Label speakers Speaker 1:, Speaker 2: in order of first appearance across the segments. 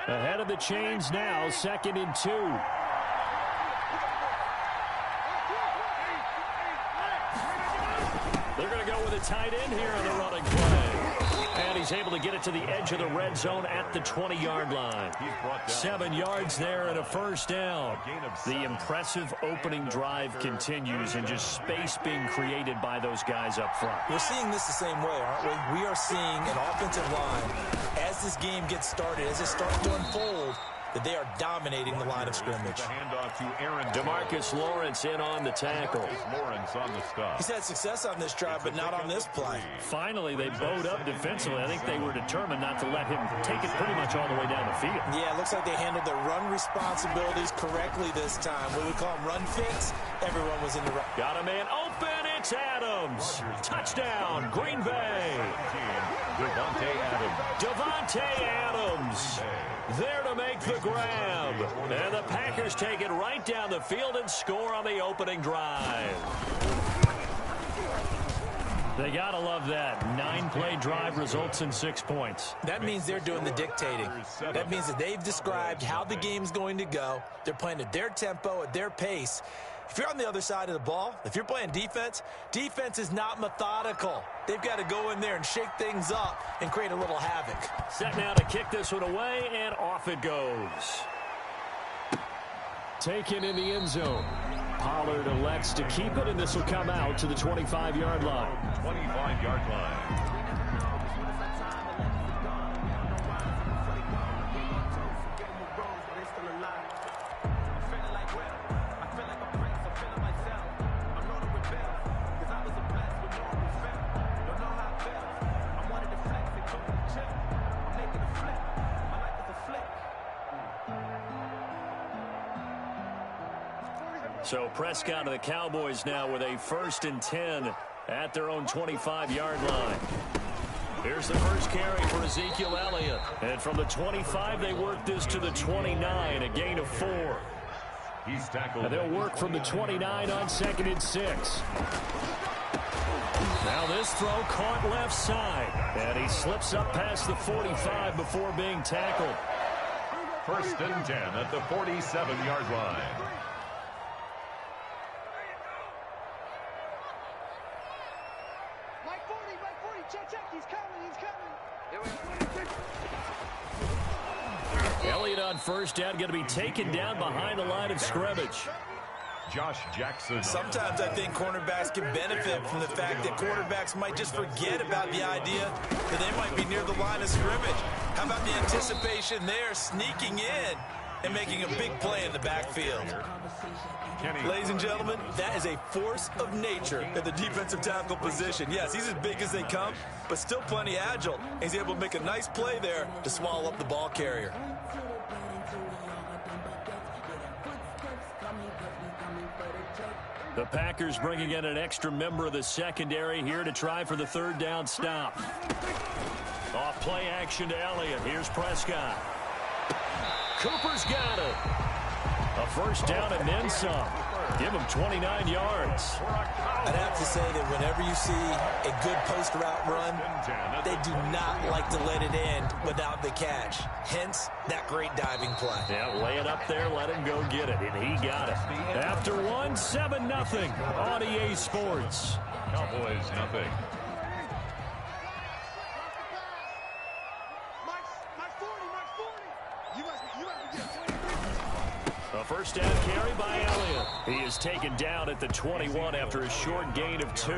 Speaker 1: Ahead of the chains now, 2nd and 2. They're going to go with a tight end here on the running play. And he's able to get it to the edge of the red zone at the 20-yard line. 7 yards there and a first down. The impressive opening drive continues and just space being created by those guys up front.
Speaker 2: We're seeing this the same way, aren't we? We are seeing an offensive line, as this game gets started, as it starts to unfold, that they are dominating the line of scrimmage.
Speaker 3: Handoff to Aaron
Speaker 1: Demarcus Lawrence in on the tackle.
Speaker 3: Lawrence on the stop.
Speaker 2: He's had success on this drive, but not on this play.
Speaker 1: Finally, they bowed up defensively. I think they were determined not to let him take it pretty much all the way down the field.
Speaker 2: Yeah, it looks like they handled their run responsibilities correctly this time. What we call them run fits, everyone was in the run.
Speaker 1: Got a man open. It's Adams. Touchdown, Green Bay. Devontae Adams. There to make the grab. And the Packers take it right down the field and score on the opening drive. They got to love that. 9-play drive results in 6 points.
Speaker 2: That means they're doing the dictating. That means that they've described how the game's going to go. They're playing at their tempo, at their pace. If you're on the other side of the ball, if you're playing defense, defense is not methodical. They've got to go in there and shake things up and create a little havoc.
Speaker 1: Set now to kick this one away, and off it goes. Taken in the end zone. Pollard elects to keep it, and this will come out to the 25-yard line.
Speaker 3: 25-yard line.
Speaker 1: So Prescott and the Cowboys now with a 1st and 10 at their own 25-yard line. Here's the first carry for Ezekiel Elliott. And from the 25, they work this to the 29, a gain of 4.
Speaker 3: He's tackled.
Speaker 1: And they'll work from the 29 on 2nd and 6. Now this throw caught left side. And he slips up past the 45 before being tackled.
Speaker 3: 1st and 10 at the 47-yard line.
Speaker 1: Elliott on first down, going to be taken down behind the line of scrimmage.
Speaker 3: Josh Jackson.
Speaker 2: Sometimes I think cornerbacks can benefit from the fact that quarterbacks might just forget about the idea that they might be near the line of scrimmage. How about the anticipation there, sneaking in and making a big play in the backfield? Ladies and gentlemen, that is a force of nature at the defensive tackle position. Yes, he's as big as they come, but still plenty agile. He's able to make a nice play there to swallow up the ball carrier.
Speaker 1: The Packers bringing in an extra member of the secondary here to try for the 3rd down stop. Off play action to Elliott. Here's Prescott. Cooper's got it. A 1st down and then some. Give him 29 yards.
Speaker 2: I'd have to say that whenever you see a good post route run, they do not like to let it end without the catch. Hence, that great diving play.
Speaker 1: Yeah, lay it up there, let him go get it, and he got it. After one, 7-0 on EA Sports.
Speaker 3: Cowboys nothing.
Speaker 1: A 1st down carry by Elliott. He is taken down at the 21 after a short gain of 2.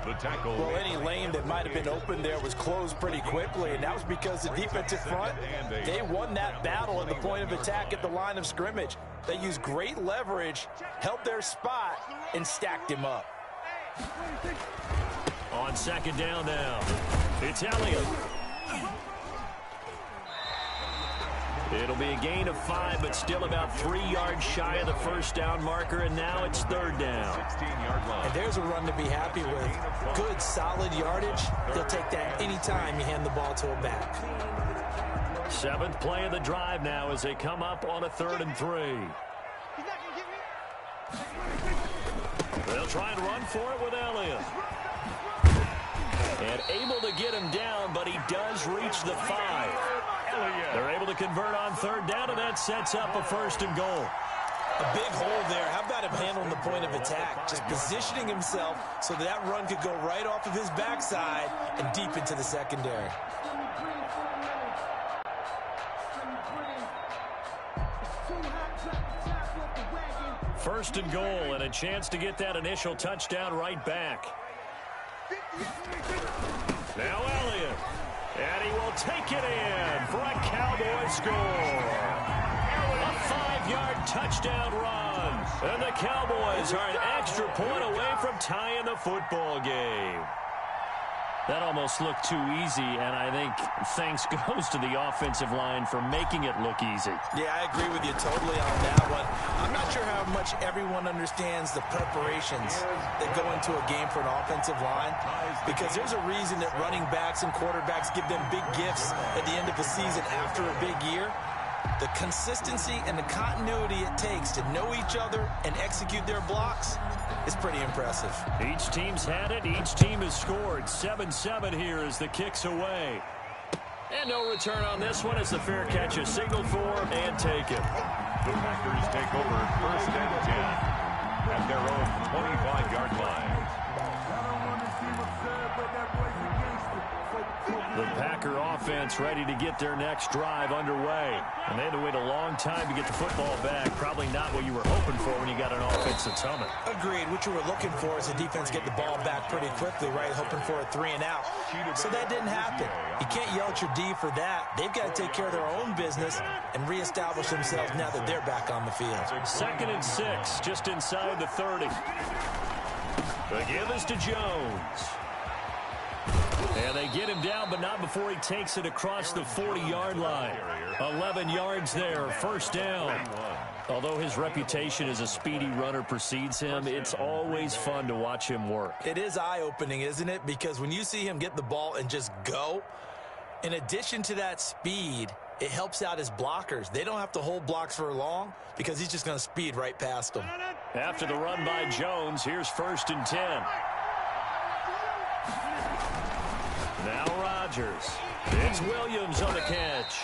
Speaker 3: The tackle.
Speaker 2: Well, any lane that might have been open there was closed pretty quickly, and that was because the defensive front, they won that battle at the point of attack at the line of scrimmage. They used great leverage, held their spot, and stacked him up.
Speaker 1: On 2nd down now, it's Elliott. It'll be a gain of 5, but still about 3 yards shy of the 1st down marker, and now it's 3rd down.
Speaker 3: 16-yard line.
Speaker 2: And there's a run to be happy with. Good, solid yardage. They'll take that anytime you hand the ball to a back.
Speaker 1: 7th play of the drive now as they come up on a 3rd and 3. They'll try and run for it with Elliott. And able to get him down, but he does reach the 5. They're able to convert on third down, and that sets up a 1st and goal.
Speaker 2: A big hole there. How about him handling the point of attack? Just positioning himself so that run could go right off of his backside and deep into the secondary.
Speaker 1: First and goal, and a chance to get that initial touchdown right back. Now Elliott, and he will take it in for a Cowboy score. A 5-yard touchdown run, and the Cowboys are an extra point away from tying the football game. That almost looked too easy, and I think thanks goes to the offensive line for making it look easy.
Speaker 2: Yeah, I agree with you totally on that one. I'm not sure how much everyone understands the preparations that go into a game for an offensive line, because there's a reason that running backs and quarterbacks give them big gifts at the end of the season after a big year. The consistency and the continuity it takes to know each other and execute their blocks is pretty impressive.
Speaker 1: Each team's had it. Each team has scored. 7-7 here as the kick's away. And no return on this one as the fair catch is signaled for and taken.
Speaker 3: The Packers take over 1st and 10 at their own 25-yard line.
Speaker 1: The Packer offense ready to get their next drive underway. And they had to wait a long time to get the football back. Probably not what you were hoping for when you got an offense that's humming.
Speaker 2: Agreed. What you were looking for is the defense get the ball back pretty quickly, right? Hoping for a 3 and out. So that didn't happen. You can't yell at your D for that. They've got to take care of their own business and reestablish themselves now that they're back on the field.
Speaker 1: 2nd and 6, just inside the 30. The give is to Jones. And they get him down, but not before he takes it across the 40-yard line. 11 yards there, 1st down. Although his reputation as a speedy runner precedes him, it's always fun to watch him work.
Speaker 2: It is eye-opening, isn't it? Because when you see him get the ball and just go, in addition to that speed, it helps out his blockers. They don't have to hold blocks for long because he's just going to speed right past them.
Speaker 1: After the run by Jones, here's 1st and 10. Now Rodgers. It's Williams on the catch.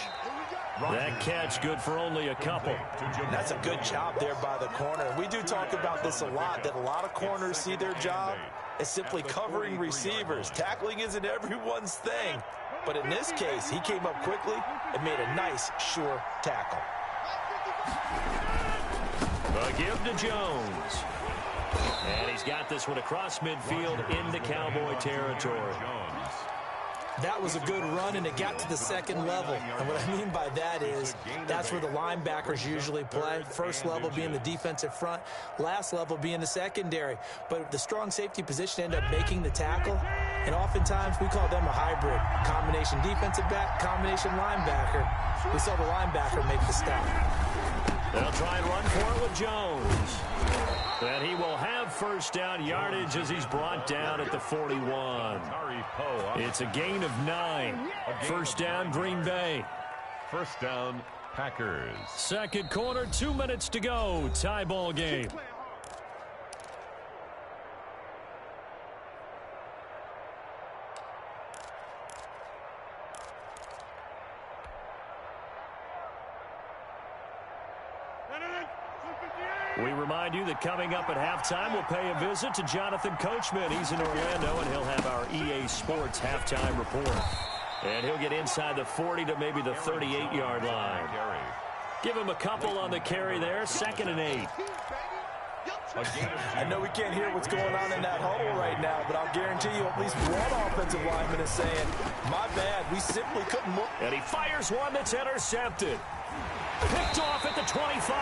Speaker 1: That catch good for only a couple.
Speaker 2: That's a good job there by the corner. We do talk about this a lot, that a lot of corners see their job as simply covering receivers. Tackling isn't everyone's thing. But in this case, he came up quickly and made a nice, sure tackle.
Speaker 1: The give to Jones. And he's got this one across midfield into Cowboy territory.
Speaker 2: That was a good run, and it got to the 2nd level. And what I mean by that is that's where the linebackers usually play. 1st level being the defensive front, last level being the secondary. But the strong safety position ended up making the tackle, and oftentimes we call them a hybrid. Combination defensive back, combination linebacker. We saw the linebacker make the stop.
Speaker 1: They'll try and run for it with Jones. And he will have 1st down yardage as he's brought down at the 41. It's a gain of 9. 1st down, Green Bay.
Speaker 3: 1st down, Packers.
Speaker 1: 2nd quarter, 2 minutes to go. Tie ball game. We remind you that coming up at halftime, we'll pay a visit to Jonathan Coachman. He's in Orlando, and he'll have our EA Sports halftime report. And he'll get inside the 40 to maybe the 38-yard line. Give him a couple on the carry there, 2nd and 8.
Speaker 2: I know we can't hear what's going on in that huddle right now, but I'll guarantee you at least one offensive lineman is saying, my bad, we simply couldn't move.
Speaker 1: And he fires one that's intercepted. Picked off at the 25.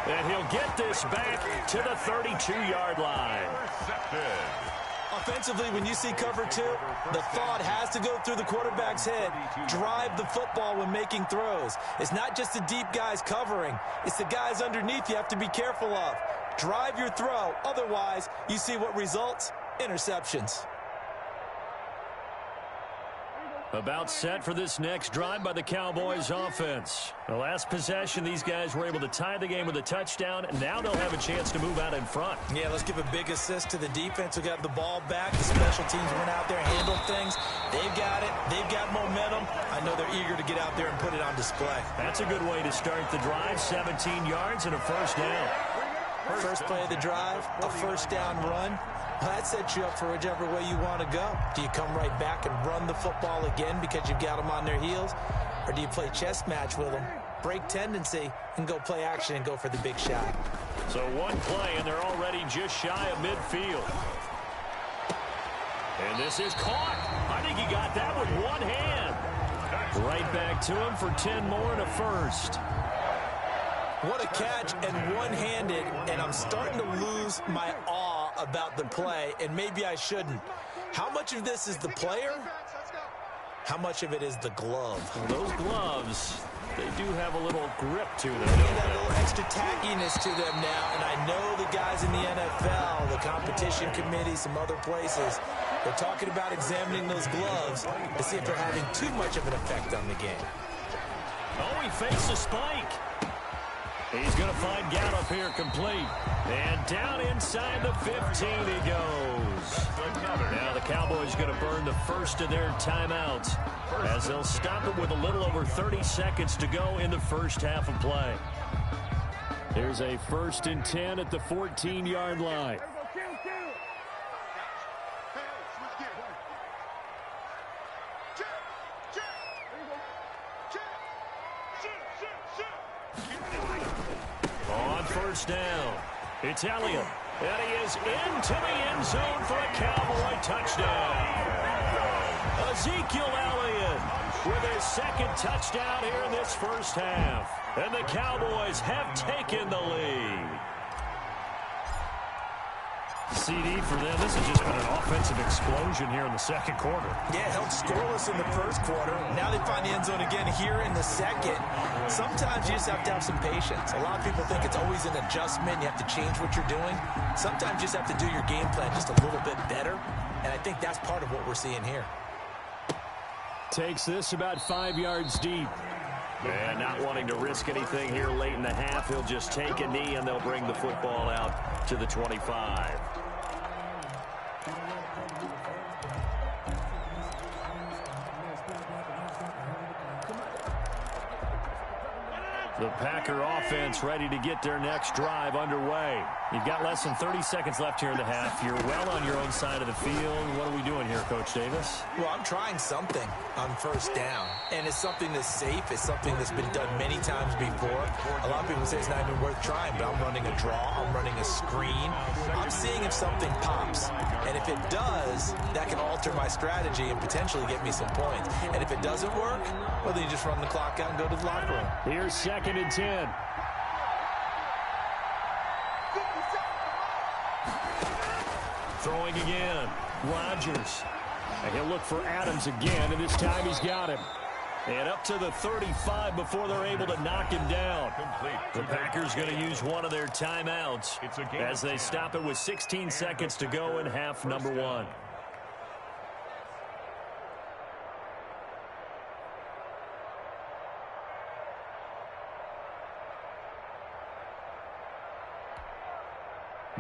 Speaker 1: And he'll get this back to the 32-yard line.
Speaker 2: Offensively, when you see cover 2, the thought has to go through the quarterback's head. Drive the football when making throws. It's not just the deep guys covering. It's the guys underneath you have to be careful of. Drive your throw. Otherwise, you see what results? Interceptions.
Speaker 1: About set for this next drive by the Cowboys offense. The last possession, these guys were able to tie the game with a touchdown, and now they'll have a chance to move out in front.
Speaker 2: Yeah, let's give a big assist to the defense who got the ball back. The special teams went out there and handled things. They've got it. They've got momentum. I know they're eager to get out there and put it on display.
Speaker 1: That's a good way to start the drive. 17 yards and a first down.
Speaker 2: First play of the drive, a first down run. Well, that sets you up for whichever way you want to go. Do you come right back and run the football again because you've got them on their heels? Or do you play chess match with them, break tendency, and go play action and go for the big shot?
Speaker 1: So one play, and they're already just shy of midfield. And this is caught. I think he got that with one hand. Right back to him for 10 more and a first.
Speaker 2: What a catch, and one-handed, and I'm starting to lose my awe about the play, and maybe I shouldn't. How much of this is the player? How much of it is the glove?
Speaker 1: Well, those gloves, they do have a little grip to them.
Speaker 2: They got a little extra tackiness to them now, and I know the guys in the NFL, the competition committee, some other places, they're talking about examining those gloves to see if they're having too much of an effect on the game.
Speaker 1: Oh, he fakes a spike. He's going to find Gallup here complete. And down inside the 15 he goes. Now the Cowboys are going to burn the first of their timeouts as they'll stop it with a little over 30 seconds to go in the first half of play. Here's a 1st and 10 at the 14-yard line. Down. It's Elliott. And he is into the end zone for a Cowboy touchdown. Ezekiel Elliott with his second touchdown here in this first half. And the Cowboys have taken the lead. CD for them. This has just been an offensive explosion here in the second quarter.
Speaker 2: Yeah, held scoreless in the first quarter. Now they find the end zone again here in the second. Sometimes you just have to have some patience. A lot of people think it's always an adjustment. You have to change what you're doing. Sometimes you just have to do your game plan just a little bit better. And I think that's part of what we're seeing here.
Speaker 1: Takes this about 5 yards deep. And not wanting to risk anything here late in the half, he'll just take a knee and they'll bring the football out to the 25. The Packer offense ready to get their next drive underway. You've got less than 30 seconds left here in the half. You're well on your own side of the field. What are we doing here, Coach Davis?
Speaker 2: Well, I'm trying something on first down. And it's something that's safe. It's something that's been done many times before. A lot of people say it's not even worth trying, but I'm running a draw. I'm running a screen. I'm seeing if something pops. And if it does, that can alter my strategy and potentially get me some points. And if it doesn't work, well, then you just run the clock out and go to the locker room.
Speaker 1: Here's 2nd and 10. Throwing again. Rodgers. And he'll look for Adams again, and this time he's got him. And up to the 35 before they're able to knock him down. The Packers going to use one of their timeouts as they stop it with 16 seconds to go in half number 1.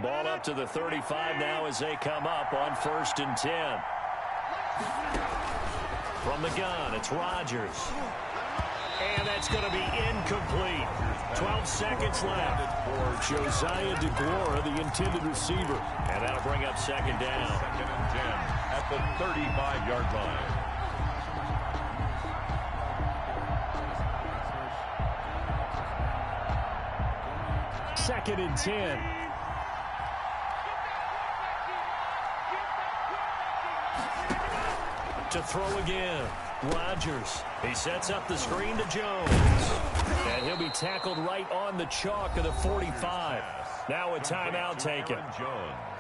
Speaker 1: Ball up to the 35 now as they come up on 1st and 10. From the gun, it's Rodgers. And that's going to be incomplete. 12 seconds left for Josiah DeGuara, the intended receiver. And that'll bring up 2nd down.
Speaker 3: 2nd and 10 at the 35-yard line.
Speaker 1: Second and 10. To throw again. Rodgers. He sets up the screen to Jones. And he'll be tackled right on the chalk of the 45. Now a timeout taken.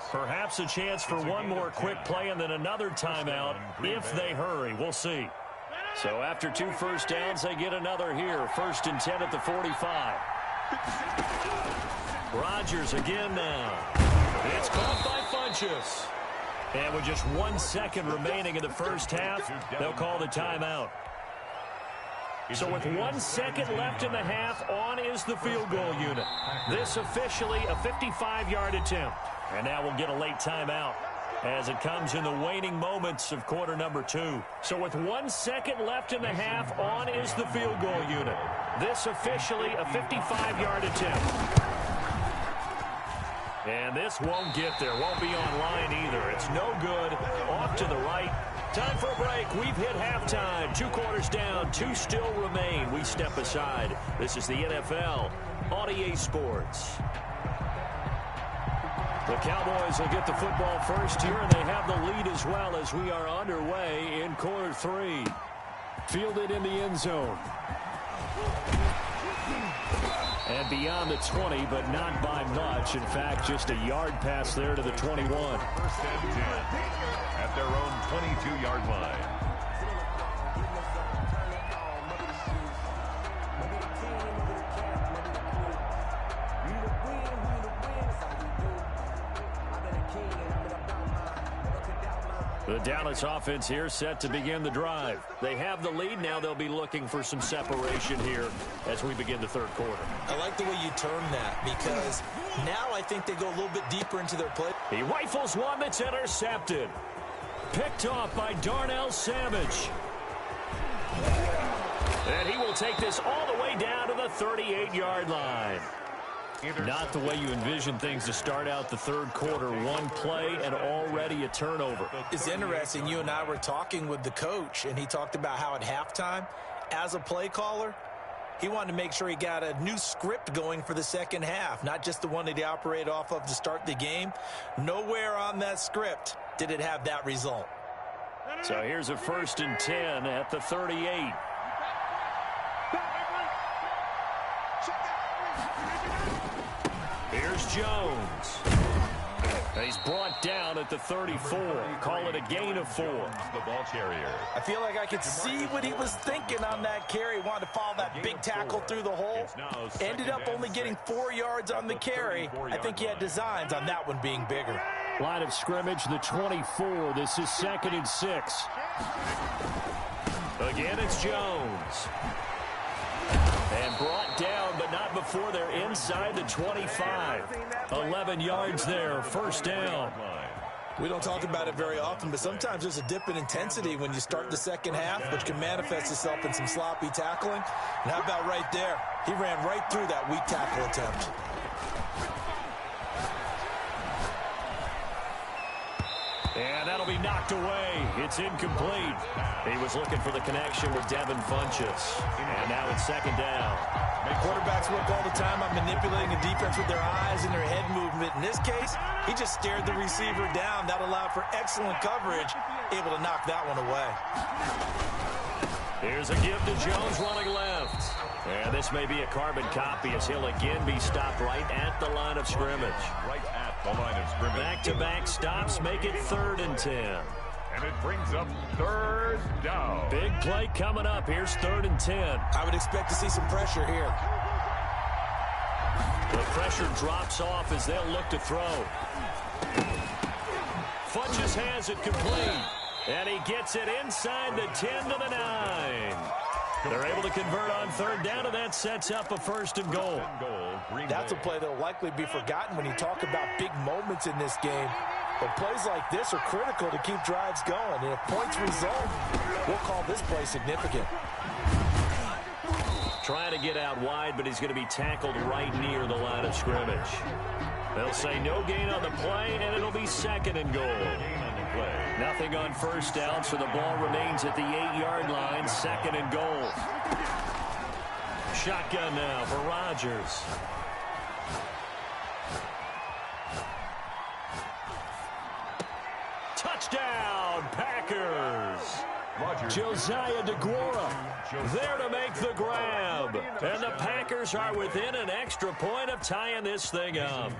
Speaker 1: Perhaps a chance for one more quick play and then another timeout if they hurry. We'll see. So after 2 first downs, they get another here. 1st and 10 at the 45. Rodgers again now. It's caught by Funchess. And with just 1 second remaining in the first half, they'll call the timeout. So with 1 second left in the half, on is the field goal unit. This officially a 55-yard attempt. And now we'll get a late timeout as it comes in the waning moments of quarter number 2. So with 1 second left in the half, on is the field goal unit. This officially a 55-yard attempt. And this won't get there. Won't be online either. It's no good. Off to the right. Time for a break. We've hit halftime. 2 quarters down. 2 still remain. We step aside. This is the NFL on EA Sports. The Cowboys will get the football first here, and they have the lead as well as we are underway in quarter 3. Fielded in the end zone. And beyond the 20, but not by much. In fact, just a yard pass there to the 21.
Speaker 3: First and 10 at their own 22-yard line.
Speaker 1: The Dallas offense here set to begin the drive. They have the lead. Now they'll be looking for some separation here as we begin the third quarter.
Speaker 2: I like the way you term that, because now I think they go a little bit deeper into their play.
Speaker 1: He rifles one that's intercepted. Picked off by Darnell Savage. And he will take this all the way down to the 38-yard line. Not the way you envision things to start out the third quarter. One play and already a turnover.
Speaker 2: It's interesting. You and I were talking with the coach, and he talked about how at halftime, as a play caller, he wanted to make sure he got a new script going for the second half, not just the one that he operated off of to start the game. Nowhere on that script did it have that result.
Speaker 1: So here's a 1st and 10 at the 38. Here's Jones. He's brought down at the 34. Call it a gain of 4.
Speaker 3: The ball carrier.
Speaker 2: I feel like I could see what he was thinking on that carry. Wanted to follow that big tackle through the hole. Ended up only getting 4 yards on the carry. I think he had designs on that one being bigger.
Speaker 1: Line of scrimmage, the 24. This is 2nd and 6. Again, it's Jones. And brought down, but not before they're inside the 25. 11 yards there, 1st down.
Speaker 2: We don't talk about it very often, but sometimes there's a dip in intensity when you start the second half, which can manifest itself in some sloppy tackling. And how about right there? He ran right through that weak tackle attempt.
Speaker 1: And that'll be knocked away. It's incomplete. He was looking for the connection with Devin Funchess. And now it's 2nd down.
Speaker 2: Quarterbacks work all the time on manipulating a defense with their eyes and their head movement. In this case, he just stared the receiver down. That allowed for excellent coverage, able to knock that one away.
Speaker 1: Here's a give to Jones running left. And this may be a carbon copy as he'll again be stopped right at the line of scrimmage.
Speaker 3: Right at the line of scrimmage.
Speaker 1: Back-to-back stops make it 3rd and 10.
Speaker 3: And it brings up 3rd down.
Speaker 1: Big play coming up. Here's 3rd and 10.
Speaker 2: I would expect to see some pressure here.
Speaker 1: The pressure drops off as they'll look to throw. Funchess has it complete. And he gets it inside the 10 to the 9. They're able to convert on 3rd down, and that sets up a 1st and goal.
Speaker 2: That's a play that will likely be forgotten when you talk about big moments in this game. But plays like this are critical to keep drives going. And if points result, we'll call this play significant.
Speaker 1: Trying to get out wide, but he's going to be tackled right near the line of scrimmage. They'll say no gain on the play, and it'll be 2nd and goal. Nothing on 1st down, so the ball remains at the 8-yard line, 2nd and goal. Shotgun now for Rodgers. Touchdown, Packers. Josiah DeGuara there to make the grab. And the Packers are within an extra point of tying this thing up.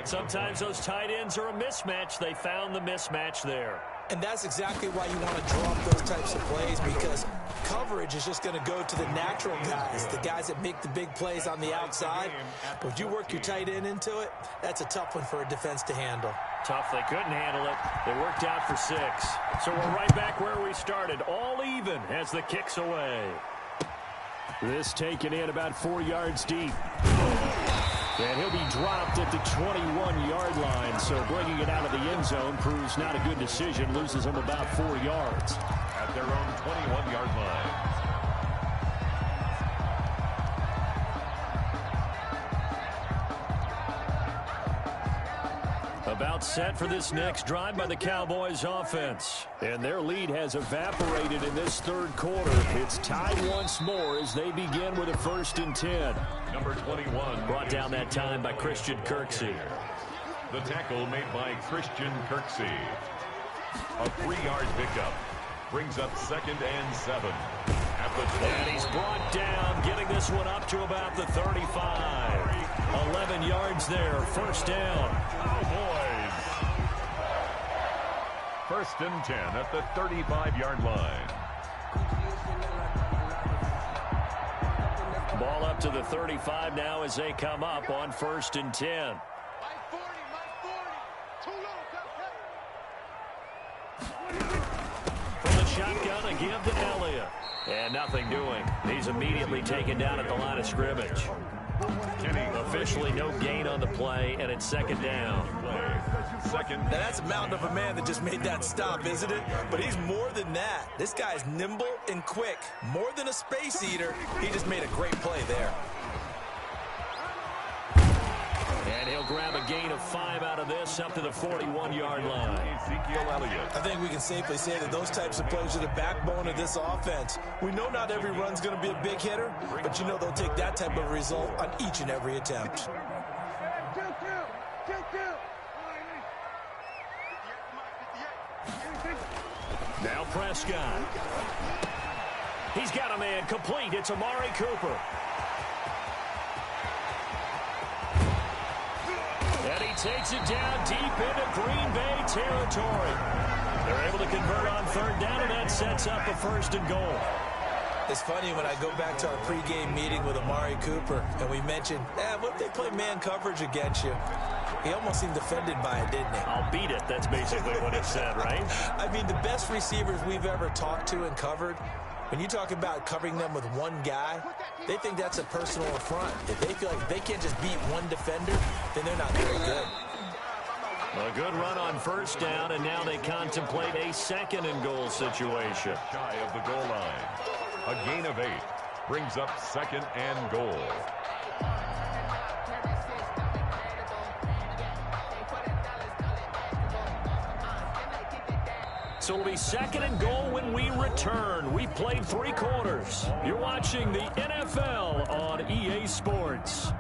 Speaker 1: Sometimes those tight ends are a mismatch. They found the mismatch there.
Speaker 2: And that's exactly why you want to draw up those types of plays, because coverage is just going to go to the natural guys, the guys that make the big plays on the outside. But if you work your tight end into it, that's a tough one for a defense to handle.
Speaker 1: Tough. They couldn't handle it. They worked out for 6. So we're right back where we started. All even as the kick's away. This taken in about 4 yards deep. And he'll be dropped at the 21-yard line. So bringing it out of the end zone proves not a good decision. Loses him about 4 yards.
Speaker 3: At their own 21-yard line.
Speaker 1: About set for this next drive by the Cowboys offense. And their lead has evaporated in this third quarter. It's tied once more as they begin with a 1st and 10.
Speaker 3: Number 21.
Speaker 1: Brought down that time by Christian Kirksey.
Speaker 3: The tackle made by Christian Kirksey. A 3-yard pickup. Brings up 2nd and 7. At the 20.
Speaker 1: And he's brought down, getting this one up to about the 35. 11 yards there, 1st down.
Speaker 3: Cowboys. 1st and 10 at the 35-yard line.
Speaker 1: Ball up to the 35 now as they come up on 1st and 10. From the shotgun, a give to Elliott. And nothing doing. He's immediately taken down at the line of scrimmage. Officially no gain on the play, and it's 2nd down.
Speaker 2: Now that's a mountain of a man that just made that stop, isn't it? But he's more than that. This guy's nimble and quick. More than a space eater. He just made a great play there.
Speaker 1: And he'll grab a gain of 5 out of this up to the 41-yard line.
Speaker 3: Ezekiel Elliott.
Speaker 2: I think we can safely say that those types of plays are the backbone of this offense. We know not every run's going to be a big hitter, but you know they'll take that type of result on each and every attempt.
Speaker 1: Now Prescott. He's got a man complete. It's Amari Cooper. And he takes it down deep into Green Bay territory. They're able to convert on 3rd down, and that sets up a 1st and goal.
Speaker 2: It's funny when I go back to our pregame meeting with Amari Cooper, and we mentioned, what if they play man coverage against you? He almost seemed offended by it, didn't he?
Speaker 1: I'll beat it. That's basically what he said, right?
Speaker 2: I mean, the best receivers we've ever talked to and covered, when you talk about covering them with one guy, they think that's a personal affront. If they feel like they can't just beat one defender, then they're not very good.
Speaker 1: A good run on 1st down, and now they contemplate a 2nd and goal situation.
Speaker 3: Shy of the goal line. A gain of 8. Brings up 2nd and goal.
Speaker 1: So it'll be 2nd and goal when we return. We played 3 quarters. You're watching the NFL on EA Sports.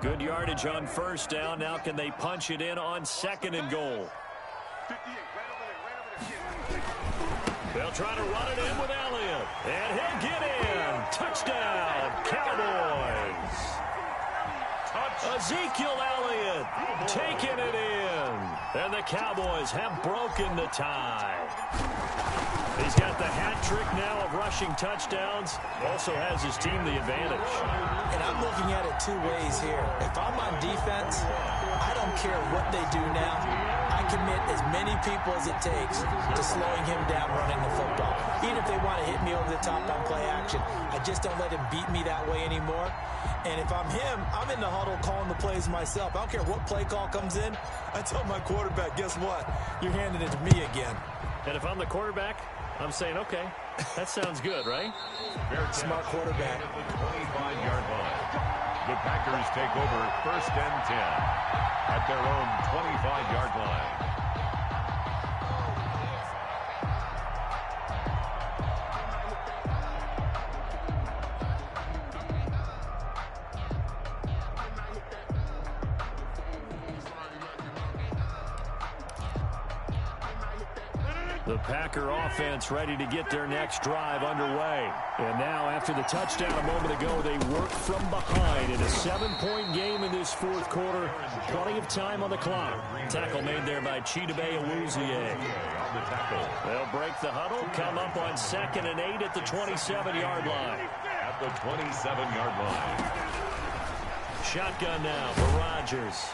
Speaker 1: Good yardage on 1st down. Now can they punch it in on 2nd and goal? They'll try to run it in with Elliott. And he'll get in. Touchdown, Cowboys. Ezekiel Elliott taking it in. And the Cowboys have broken the tie. He's got the hat trick now of rushing touchdowns. Also has his team the advantage.
Speaker 2: And I'm looking at it 2 ways here. If I'm on defense, I don't care what they do now. I commit as many people as it takes to slowing him down running the football. Even if they want to hit me over the top on play action, I just don't let him beat me that way anymore. And if I'm him, I'm in the huddle calling the plays myself. I don't care what play call comes in. I tell my quarterback, guess what? You're handing it to me again.
Speaker 1: And if I'm the quarterback, I'm saying, okay, that sounds good, right?
Speaker 2: Smart quarterback.
Speaker 3: 25-yard line. The Packers take over 1st and 10 at their own 25-yard line.
Speaker 1: The Packer offense ready to get their next drive underway. And now, after the touchdown a moment ago, they work from behind in a 7-point game in this 4th quarter. Plenty of time on the clock. Tackle made there by Chidobe Awuzie.
Speaker 3: tackle.
Speaker 1: They'll break the huddle, come up on 2nd and 8 at the 27-yard line.
Speaker 3: At the 27-yard line.
Speaker 1: Shotgun now for Rodgers.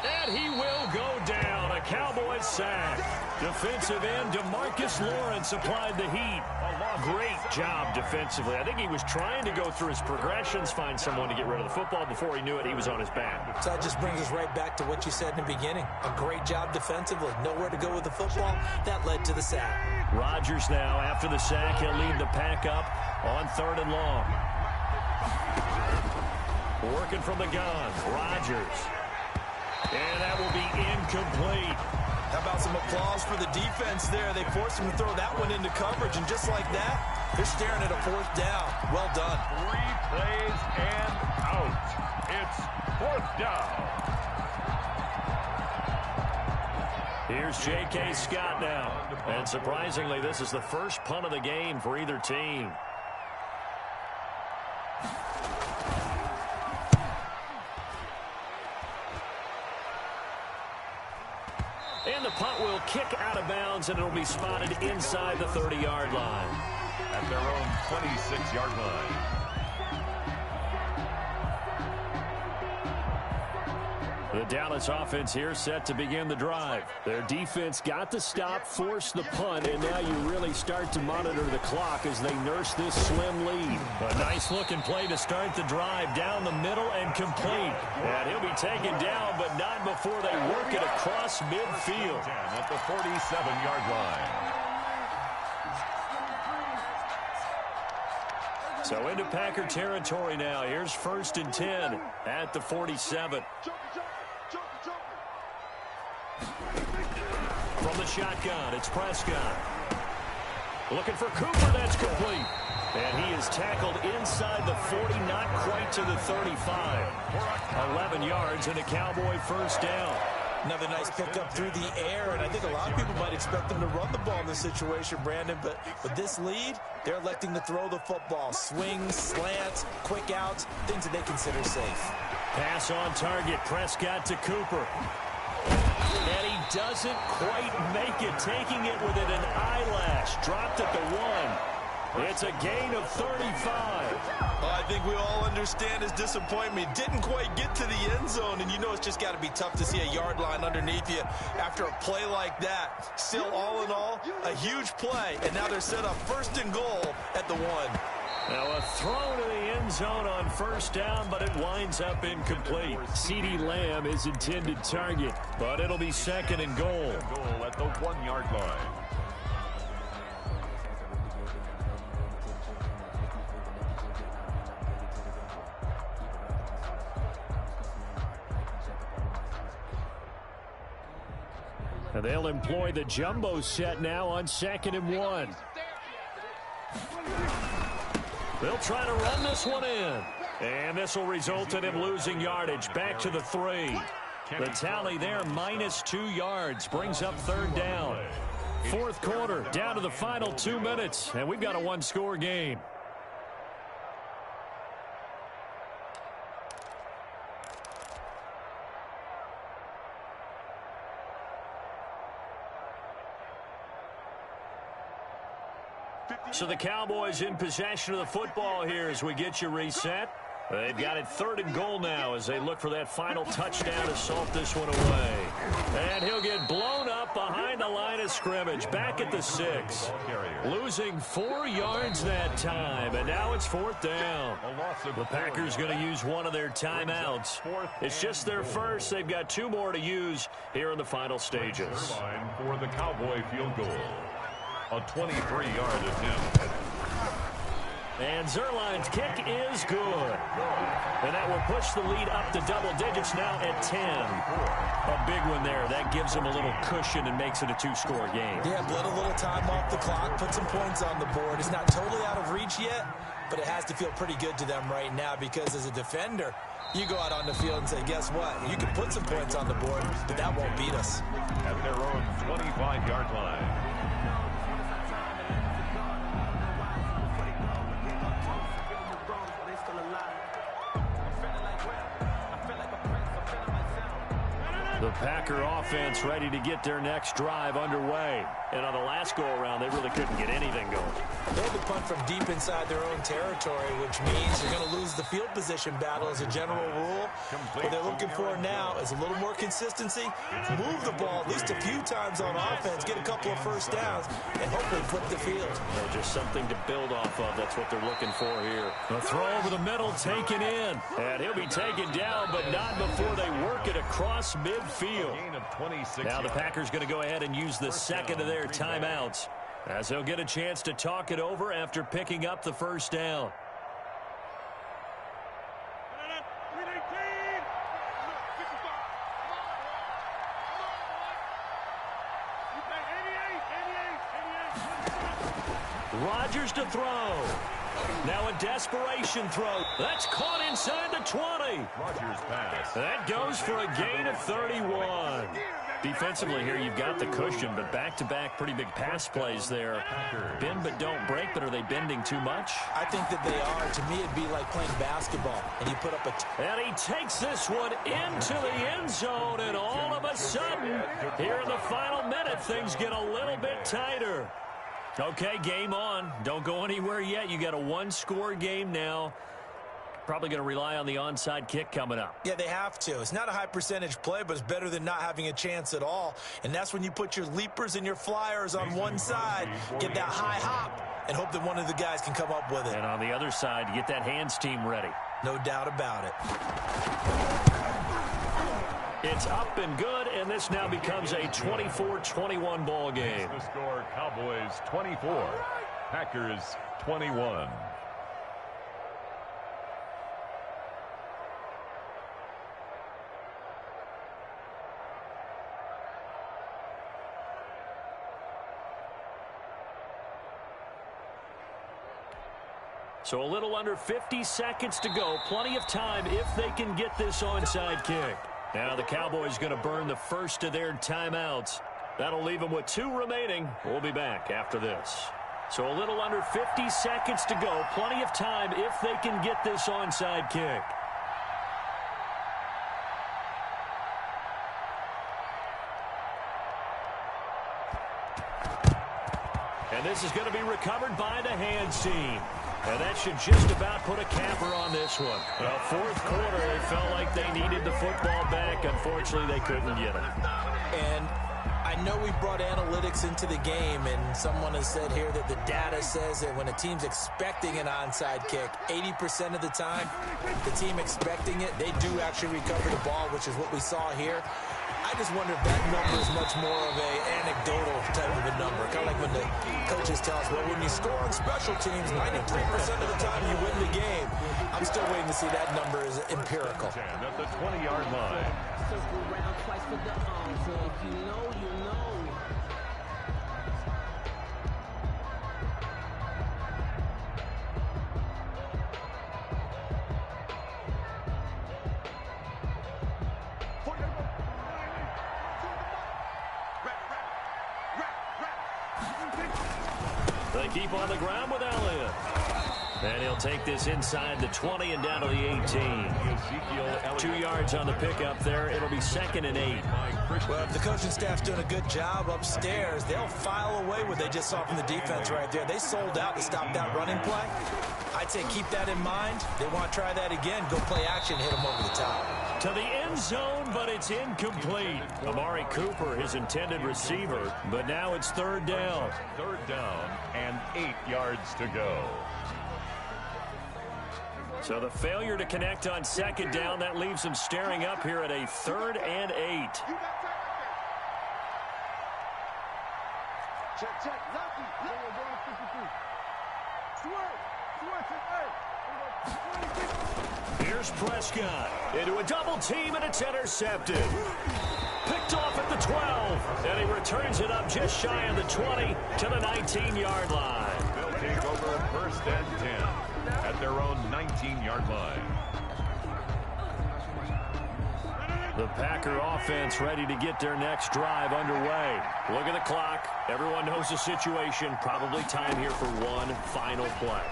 Speaker 1: And he will go down. A Cowboys sack. Defensive end DeMarcus Lawrence applied the heat. Great job defensively. I think he was trying to go through his progressions, find someone to get rid of the football. Before he knew it, he was on his back.
Speaker 2: So that just brings us right back to what you said in the beginning. A great job defensively. Nowhere to go with the football. That led to the sack.
Speaker 1: Rodgers now, after the sack, he'll lead the pack up on 3rd and long. Working from the gun, Rodgers. And that will be incomplete.
Speaker 2: How about some applause for the defense there? They forced him to throw that one into coverage, and just like that, they're staring at a 4th down. Well done.
Speaker 3: 3 plays and out. It's 4th down.
Speaker 1: Here's J.K. Scott now. And surprisingly, this is the first punt of the game for either team. And the punt will kick out of bounds, and it'll be spotted inside the 30-yard line.
Speaker 3: At their own 26-yard line.
Speaker 1: The Dallas offense here set to begin the drive. Their defense got the stop, forced the punt, and now you really start to monitor the clock as they nurse this slim lead. A nice-looking play to start the drive down the middle and complete. And he'll be taken down, but not before they work it across midfield.
Speaker 3: At the 47-yard line.
Speaker 1: So into Packer territory now. Here's 1st and 10 at the 47. From the shotgun, it's Prescott. Looking for Cooper, that's complete. And he is tackled inside the 40, not quite to the 35. 11 yards and a Cowboy 1st down.
Speaker 2: Another nice pickup through the air, and I think a lot of people might expect them to run the ball in this situation, Brandon, but with this lead, they're electing to throw the football. Swings, slants, quick outs, things that they consider safe.
Speaker 1: Pass on target, Prescott to Cooper. And he doesn't quite make it, taking it within an eyelash. Dropped at the 1. It's a gain of 35.
Speaker 2: Well, I think we all understand his disappointment. Didn't quite get to the end zone, and you know it's just got to be tough to see a yard line underneath you after a play like that. Still, all in all, a huge play, and now they're set up 1st and goal at the 1.
Speaker 1: Now a throw to the end zone on 1st down, but it winds up incomplete. CeeDee Lamb is intended target, but it'll be 2nd and goal.
Speaker 3: Goal at the 1-yard line.
Speaker 1: And they'll employ the jumbo set now on 2nd and 1. They'll try to run this one in. And this will result in him losing yardage back to the 3. The tally there, -2 yards, brings up 3rd down. 4th quarter, down to the final 2 minutes, and we've got a 1-score game. So the Cowboys in possession of the football here as we get you reset. They've got it 3rd and goal now as they look for that final touchdown to salt this one away. And he'll get blown up behind the line of scrimmage, back at the 6. Losing 4 yards that time, and now it's 4th down. The Packers going to use one of their timeouts. It's just their first. They've got 2 more to use here in the final stages.
Speaker 3: For the Cowboy field goal. A 23-yard attempt.
Speaker 1: And Zerline's kick is good. And that will push the lead up to double digits now at 10. A big one there. That gives them a little cushion and makes it a 2-score game.
Speaker 2: Yeah, let a little time off the clock, put some points on the board. It's not totally out of reach yet, but it has to feel pretty good to them right now because as a defender, you go out on the field and say, guess what? You can put some points on the board, but that won't beat us.
Speaker 3: At their own 25-yard line.
Speaker 1: The Packer offense ready to get their next drive underway. And on the last go-around, they really couldn't get anything going.
Speaker 2: They had to punt from deep inside their own territory, which means you're going to lose the field position battle as a general rule. What they're looking for now is a little more consistency, move the ball at least a few times on offense, get a couple of first downs, and hopefully flip the field.
Speaker 1: Well, just something to build off of. That's what they're looking for here. The throw over the middle, taken in. And he'll be taken down, but not before they work it across midfield. Now the Packers going to go ahead and use the second of their timeouts, as they'll get a chance to talk it over after picking up the first down. Rodgers to throw. Now a desperation throw. That's caught inside the 20.
Speaker 3: Rodgers pass.
Speaker 1: That goes for a gain of 31. Defensively here, you've got the cushion, but back-to-back pretty big pass plays there. Bend but don't break, but are they bending too much?
Speaker 2: I think that they are. To me, it'd be like playing basketball, and you put up a...
Speaker 1: And he takes this one into the end zone, and all of a sudden, here in the final minute, things get a little bit tighter. Okay, game on. Don't go anywhere yet. You got a one-score game now. Probably going to rely on the onside kick coming up.
Speaker 2: Yeah, they have to. It's not a high percentage play, but it's better than not having a chance at all. And that's when you put your leapers and your flyers on one side, get that high hop, and hope that one of the guys can come up with it.
Speaker 1: And on the other side, get that hands team ready.
Speaker 2: No doubt about it.
Speaker 1: It's up and good, and this now becomes a 24-21 ball game.
Speaker 3: The score, Cowboys 24, Packers 21.
Speaker 1: So a little under 50 seconds to go. Plenty of time if they can get this onside kick. Now the Cowboys going to burn the first of their timeouts. That'll leave them with 2 remaining. We'll be back after this. So a little under 50 seconds to go. Plenty of time if they can get this onside kick. And this is going to be recovered by the hands team. And that should just about put a capper on this one. Well, fourth quarter, they felt like they needed the football back. Unfortunately, they couldn't get it.
Speaker 2: And I know we brought analytics into the game, and someone has said here that the data says that when a team's expecting an onside kick, 80% of the time, the team expecting it, they do actually recover the ball, which is what we saw here. I just wonder if that number is much more of an anecdotal type of a number. Kind of like when the coaches tell us, well, when you score on special teams, 93% of the time you win the game. I'm still waiting to see that number is empirical.
Speaker 3: At the 20-yard line.
Speaker 4: Circle around twice for the arm, so if you know, you know.
Speaker 1: They keep on the ground with Elliott. And he'll take this inside the 20 and down to the 18. 2 yards on the pickup there. It'll be 2nd and 8.
Speaker 2: Well, if the coaching staff's doing a good job upstairs, they'll file away what they just saw from the defense right there. They sold out to stop that running play. I'd say keep that in mind. They want to try that again. Go play action, hit them over the top.
Speaker 1: To the end zone, but it's incomplete. Amari Cooper, his intended receiver, but now it's 3rd down.
Speaker 3: 3rd down and 8 yards to go.
Speaker 1: So the failure to connect on 2nd down, that leaves them staring up here at a 3rd and 8.
Speaker 5: Check.
Speaker 1: Here's Prescott into a double team, and it's intercepted. Picked off at the 12, and he returns it up just shy of the 20 to the 19-yard line.
Speaker 3: They'll take over 1st and 10 at their own 19-yard line.
Speaker 1: The Packer offense ready to get their next drive underway. Look at the clock. Everyone knows the situation. Probably time here for one final play.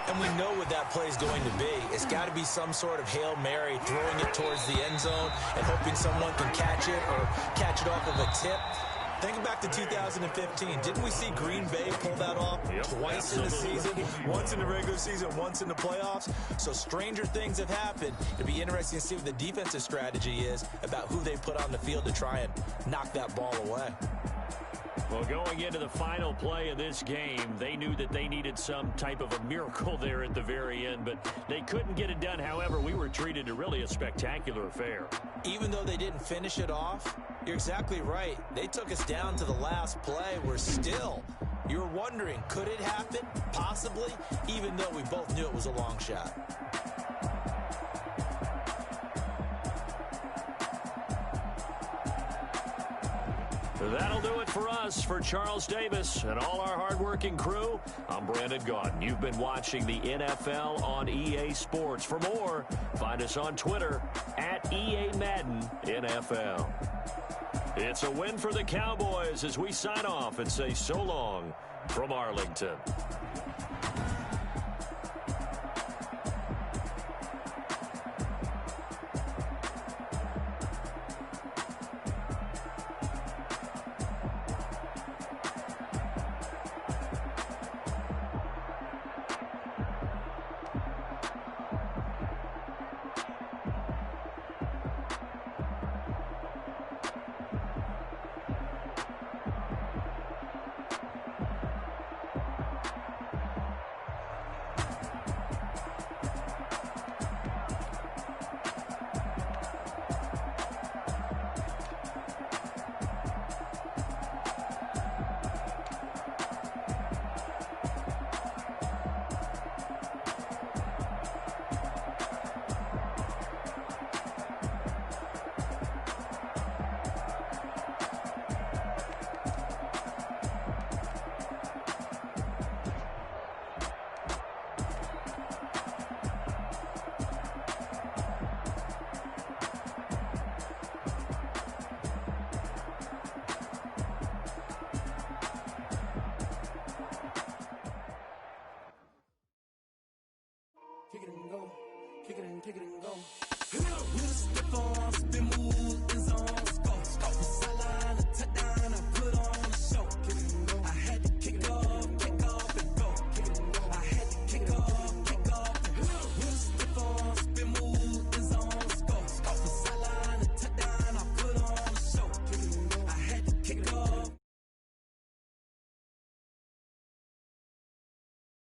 Speaker 2: And we know what that play is going to be. It's got to be some sort of Hail Mary, throwing it towards the end zone and hoping someone can catch it or catch it off of a tip. Think back to 2015. Didn't we see Green Bay pull that off twice in the season? Once in the regular season, once in the playoffs. So stranger things have happened. It'll be interesting to see what the defensive strategy is about who they put on the field to try and knock that ball away.
Speaker 1: Well, going into the final play of this game, they knew that they needed some type of a miracle there at the very end, but they couldn't get it done. However, we were treated to really a spectacular affair.
Speaker 2: Even though they didn't finish it off, you're exactly right. They took us down to the last play. We're still, you're wondering, could it happen? Possibly, even though we both knew it was a long shot.
Speaker 1: That'll do it for us. For Charles Davis and all our hardworking crew, I'm Brandon Gaudin. You've been watching the NFL on EA Sports. For more, find us on Twitter at EA Madden NFL. It's a win for the Cowboys as we sign off and say so long from Arlington.
Speaker 5: Kick it and go. Kick it and go. With a step on, spin move, in zones, go. Sideline, a touchdown, I put on a show. Kick it and go. I had to